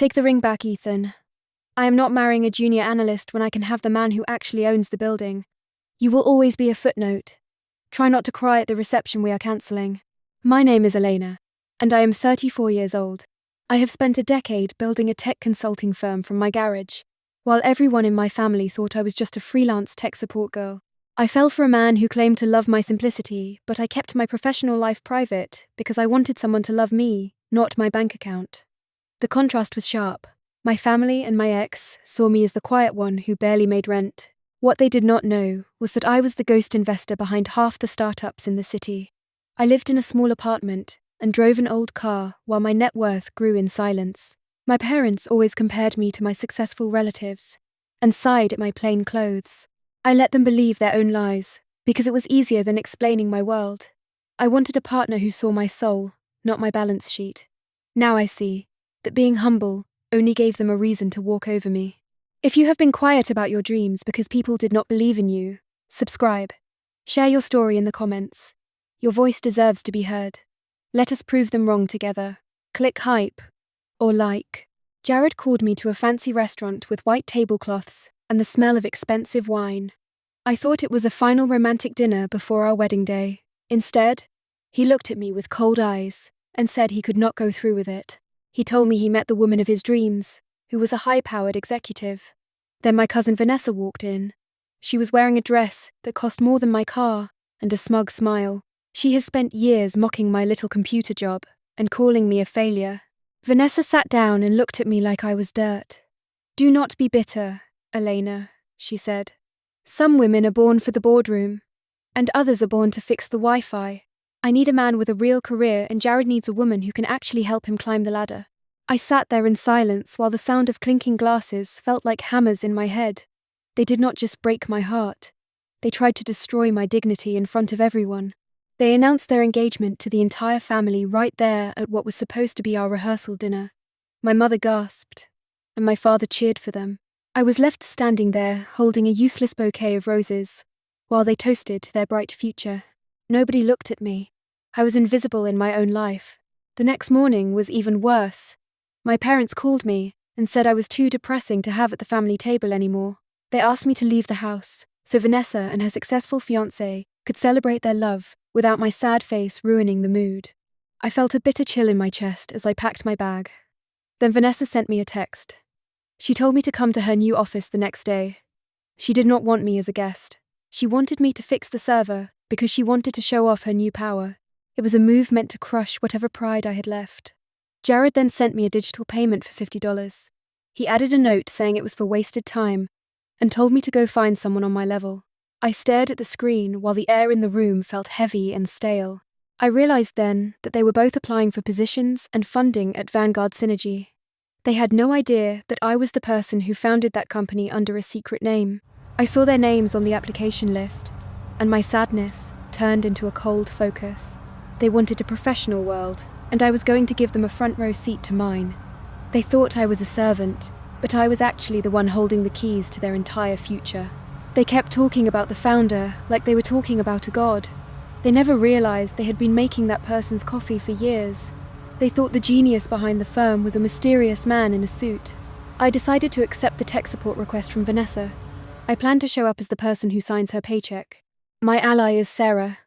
Take the ring back, Ethan. I am not marrying a junior analyst when I can have the man who actually owns the building. You will always be a footnote. Try not to cry at the reception we are cancelling. My name is Elena, and I am 34 years old. I have spent a decade building a tech consulting firm from my garage. While everyone in my family thought I was just a freelance tech support girl, I fell for a man who claimed to love my simplicity, but I kept my professional life private because I wanted someone to love me, not my bank account. The contrast was sharp. My family and my ex saw me as the quiet one who barely made rent. What they did not know was that I was the ghost investor behind half the startups in the city. I lived in a small apartment and drove an old car while my net worth grew in silence. My parents always compared me to my successful relatives and sighed at my plain clothes. I let them believe their own lies because it was easier than explaining my world. I wanted a partner who saw my soul, not my balance sheet. Now I see that being humble only gave them a reason to walk over me. If you have been quiet about your dreams because people did not believe in you, subscribe. Share your story in the comments. Your voice deserves to be heard. Let us prove them wrong together. Click hype or like. Jared called me to a fancy restaurant with white tablecloths and the smell of expensive wine. I thought it was a final romantic dinner before our wedding day. Instead, he looked at me with cold eyes and said he could not go through with it. He told me he met the woman of his dreams, who was a high-powered executive. Then my cousin Vanessa walked in. She was wearing a dress that cost more than my car and a smug smile. She has spent years mocking my little computer job and calling me a failure. Vanessa sat down and looked at me like I was dirt. "Do not be bitter, Elena," she said. "Some women are born for the boardroom, and others are born to fix the Wi-Fi. I need a man with a real career, and Jared needs a woman who can actually help him climb the ladder." I sat there in silence while the sound of clinking glasses felt like hammers in my head. They did not just break my heart. They tried to destroy my dignity in front of everyone. They announced their engagement to the entire family right there at what was supposed to be our rehearsal dinner. My mother gasped, and my father cheered for them. I was left standing there, holding a useless bouquet of roses, while they toasted their bright future. Nobody looked at me. I was invisible in my own life. The next morning was even worse. My parents called me and said I was too depressing to have at the family table anymore. They asked me to leave the house so Vanessa and her successful fiancé could celebrate their love without my sad face ruining the mood. I felt a bitter chill in my chest as I packed my bag. Then Vanessa sent me a text. She told me to come to her new office the next day. She did not want me as a guest. She wanted me to fix the server because she wanted to show off her new power. It was a move meant to crush whatever pride I had left. Jared then sent me a digital payment for $50. He added a note saying it was for wasted time and told me to go find someone on my level. I stared at the screen while the air in the room felt heavy and stale. I realized then that they were both applying for positions and funding at Vanguard Synergy. They had no idea that I was the person who founded that company under a secret name. I saw their names on the application list, and my sadness turned into a cold focus. They wanted a professional world, and I was going to give them a front row seat to mine. They thought I was a servant, but I was actually the one holding the keys to their entire future. They kept talking about the founder like they were talking about a god. They never realized they had been making that person's coffee for years. They thought the genius behind the firm was a mysterious man in a suit. I decided to accept the tech support request from Vanessa. I planned to show up as the person who signs her paycheck. My ally is Sarah.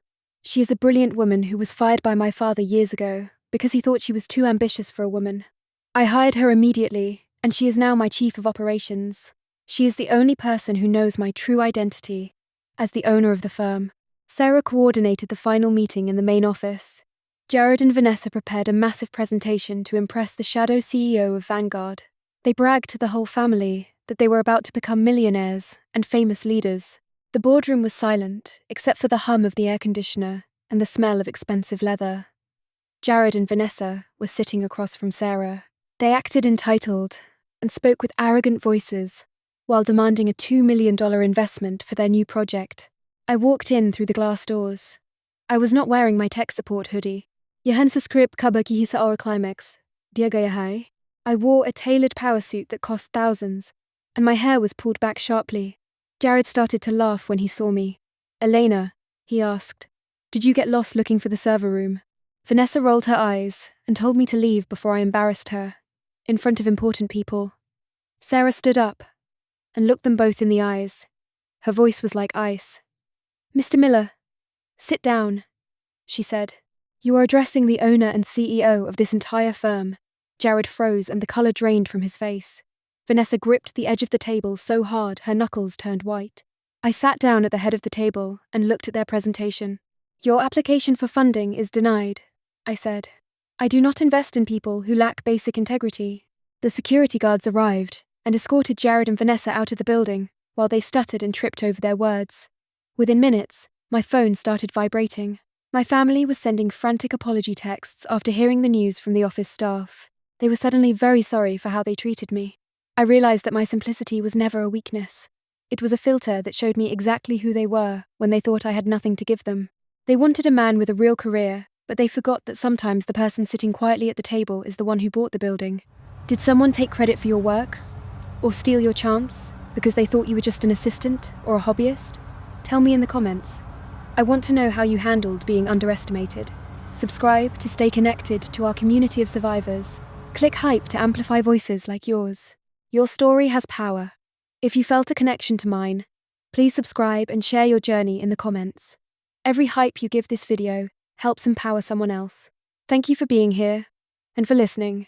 She is a brilliant woman who was fired by my father years ago because he thought she was too ambitious for a woman. I hired her immediately, and she is now my chief of operations. She is the only person who knows my true identity as the owner of the firm. Sarah coordinated the final meeting in the main office. Jared and Vanessa prepared a massive presentation to impress the shadow CEO of Vanguard. They bragged to the whole family that they were about to become millionaires and famous leaders. The boardroom was silent, except for the hum of the air conditioner and the smell of expensive leather. Jared and Vanessa were sitting across from Sarah. They acted entitled and spoke with arrogant voices while demanding a $2 million investment for their new project. I walked in through the glass doors. I was not wearing my tech support hoodie. Yahan sa script kaba kihisa or climax. Dia gayahay. I wore a tailored power suit that cost thousands, and my hair was pulled back sharply. Jared started to laugh when he saw me. "Elena," he asked, "did you get lost looking for the server room?" Vanessa rolled her eyes and told me to leave before I embarrassed her. in front of important people. Sarah stood up and looked them both in the eyes. Her voice was like ice. "Mr. Miller, sit down," she said. "You are addressing the owner and CEO of this entire firm." Jared froze and the color drained from his face. Vanessa gripped the edge of the table so hard her knuckles turned white. I sat down at the head of the table and looked at their presentation. "Your application for funding is denied," I said. "I do not invest in people who lack basic integrity." The security guards arrived and escorted Jared and Vanessa out of the building while they stuttered and tripped over their words. Within minutes, my phone started vibrating. My family was sending frantic apology texts after hearing the news from the office staff. They were suddenly very sorry for how they treated me. I realized that my simplicity was never a weakness. It was a filter that showed me exactly who they were when they thought I had nothing to give them. They wanted a man with a real career, but they forgot that sometimes the person sitting quietly at the table is the one who bought the building. Did someone take credit for your work? Or steal your chance because they thought you were just an assistant or a hobbyist? Tell me in the comments. I want to know how you handled being underestimated. Subscribe to stay connected to our community of survivors. Click hype to amplify voices like yours. Your story has power. If you felt a connection to mine, please subscribe and share your journey in the comments. Every hype you give this video helps empower someone else. Thank you for being here and for listening.